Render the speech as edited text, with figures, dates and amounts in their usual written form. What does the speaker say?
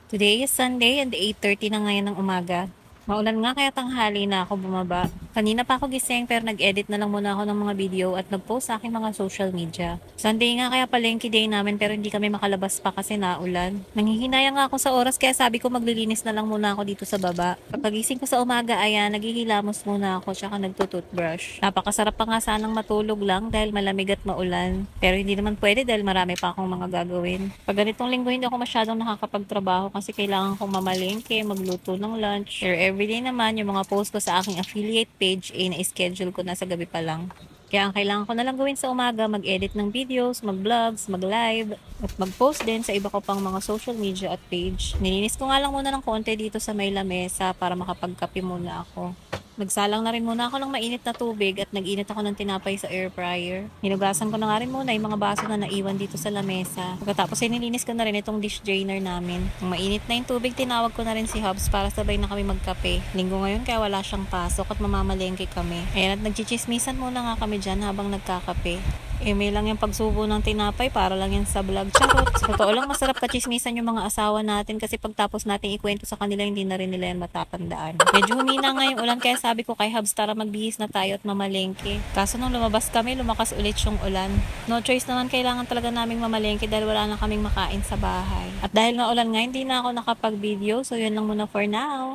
Today is Sunday and 8:30 na ngayon ng umaga. Maulan nga kaya tanghali na ako bumaba. Kanina pa ako gising pero nag-edit na lang muna ako ng mga video at nag-post sa aking mga social media. Sunday nga kaya palengke day namin pero hindi kami makalabas pa kasi naulan. Nanghihinayang nga ako sa oras kaya sabi ko maglilinis na lang muna ako dito sa baba. Pagkagising ko sa umaga ayan, naghihilamos muna ako tsaka nagtututbrush. Napakasarap pa nga sanang matulog lang dahil malamig at maulan. Pero hindi naman pwede dahil marami pa akong mga gagawin. Pag ganitong linggo hindi ako masyadong nakakapagtrabaho kasi kailangan kong mamalengke, magluto ng lunch. Pero everyday naman yung mga post ko sa aking affiliate page na-schedule ko na sa gabi pa lang. Kaya ang kailangan ko na lang gawin sa umaga, mag-edit ng videos, mag-vlogs, mag-live, at mag-post din sa iba ko pang mga social media at page. Nilinis ko nga lang muna ng konti dito sa may lamesa para makapagkape muna ako. Nagsalang na rin muna ako ng mainit na tubig at nag-init ako ng tinapay sa air fryer. Hinugasan ko na nga rin muna yung mga baso na naiwan dito sa lamesa. Pagkatapos ay nilinis ko na rin itong dish drainer namin. Nung mainit na yung tubig, tinawag ko na rin si Hubs para sabay na kami magkape. Linggo ngayon kaya wala siyang pasok at mamamalengke kami. Ayan at nagchichismisan muna nga kami dyan habang nagkakape. May lang yung pagsubo ng tinapay para lang yan sa vlog. Charot. Sa totoo lang masarap kachismisan yung mga asawa natin kasi pagtapos natin ikwento sa kanila hindi na rin nila yan matatandaan. Medyo humina nga yung ulan kaya sabi ko kay Habs tara magbihis na tayo at mamalengke. Kaso nung lumabas kami lumakas ulit yung ulan. No choice naman kailangan talaga naming mamalengke dahil wala na kaming makain sa bahay. At dahil nga ulan nga hindi na ako nakapag-video so yun lang muna for now.